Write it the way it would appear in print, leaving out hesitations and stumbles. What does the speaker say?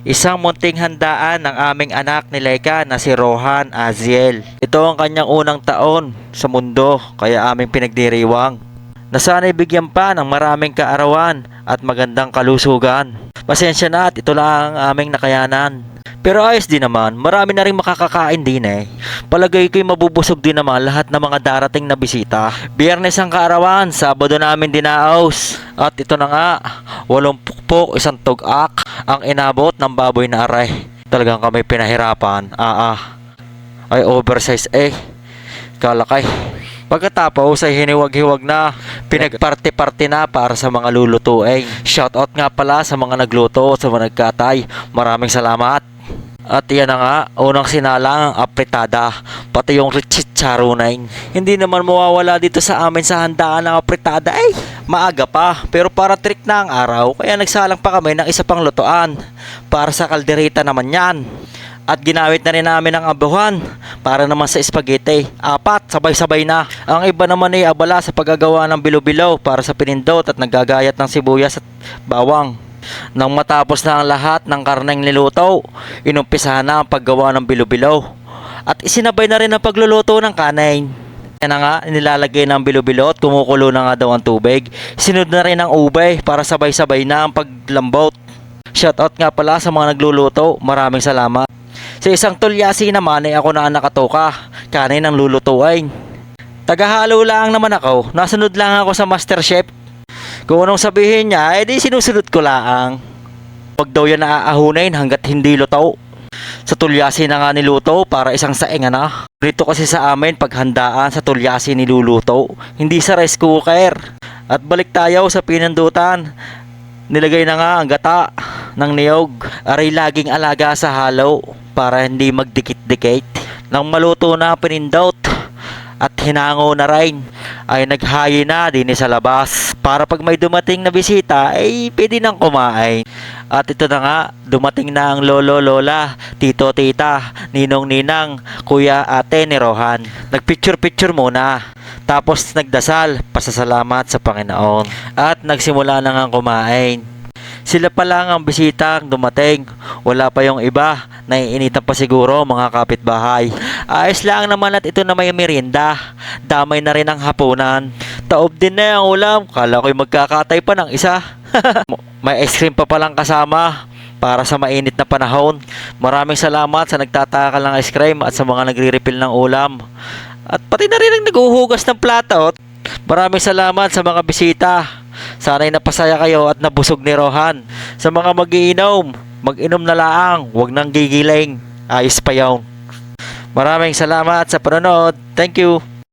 Isang munting handaan ng aming anak ni Laika na si Rohan Aziel. Ito ang kanyang unang taon sa mundo kaya aming pinagdiriwang. Nasana'y bigyan pa ng maraming kaarawan at magandang kalusugan. Pasensya na at ito lang ang aming nakayanan. Pero ayos din naman, marami na rin makakakain din eh. Palagay ko'y mabubusog din naman lahat ng mga darating na bisita. Biyernes ang kaarawan, Sabado namin dinaos. At ito na nga, 8 pukpok, 1 tugak ang inabot ng baboy na aray. Talagang kami pinahirapan. Ay oversize eh. Kalakay. Pagkatapos ay hiniwag-hiwag na, pinagparte-parte na para sa mga lulutuin. Shoutout nga pala sa mga nagluto, sa mga nagkatay. Maraming salamat. At yan na nga, unang sinalang ang apritada, pati yung chicharonain. Hindi naman mawawala dito sa amin sa handaan ng apritada eh. Maaga pa, pero para trick na ang araw, kaya nagsalang pa kami ng isa pang lutuan. Para sa kaldereta naman yan. At ginamit na rin namin ang abuhan para naman sa spaghetti. 4, sabay-sabay na. Ang iba naman ay abala sa paggagawa ng bilo-bilo para sa pinindot at naggagayat ng sibuyas at bawang. Nang matapos na ang lahat ng karneng niluto, inumpisahan na ang paggawa ng bilo-bilo. At isinabay na rin ang pagluluto ng kanin. Yan na nga, nilalagay ng bilo-bilo at kumukulo na nga daw ang tubig. Sinunod na rin ang ube para sabay-sabay na ang paglambot. Shoutout nga pala sa mga nagluluto. Maraming salamat. Sa isang tulyasi naman ay ako na ang nakatoka, kanin ang lulutuin. Tagahalo lang naman ako, nasunod lang ako sa MasterChef. Kung anong sabihin niya, edi sinusunod ko lang. Huwag daw yan naaahunin hanggat hindi luto. Sa tulyasi na nga niluto para isang saing na. Dito kasi sa amin paghandaan sa tulyasi niluluto, hindi sa rice cooker. At balik tayo sa pinandutan. Nilagay na nga ang gata ng niyog. Aray laging alaga sa halo para hindi magdikit-dikit. Nang maluto na pinindot at hinango na rin, ay naghayi na din sa labas para pag may dumating na bisita ay pwede nang kumain. At ito na nga, dumating na ang lolo, lola, tito, tita, ninong, ninang, kuya, ate ni Rohan. Nagpicture-picture muna. Tapos nagdasal, pasasalamat sa Panginoon. At nagsimula na nga kumain. Sila pa lang ang bisita ang dumating. Wala pa yung iba. Naiinitan pa siguro mga kapitbahay. Ayos lang naman at ito na may merienda. Damay na rin ang hapunan. Taob din na ang ulam. Kala ko'y magkakatay pa ng isa. May ice cream pa palang kasama para sa mainit na panahon. Maraming salamat sa nagtatakal ng ice cream at sa mga nagre-refill ng ulam. At pati na rin ang naghuhugas ng plato. Maraming salamat sa mga bisita. Sana'y napasaya kayo at nabusog ni Rohan. Sa mga mag-iinom, mag-inom na laang, huwag nang gigiling. Ayos pa yaw. Maraming salamat sa panonood. Thank you.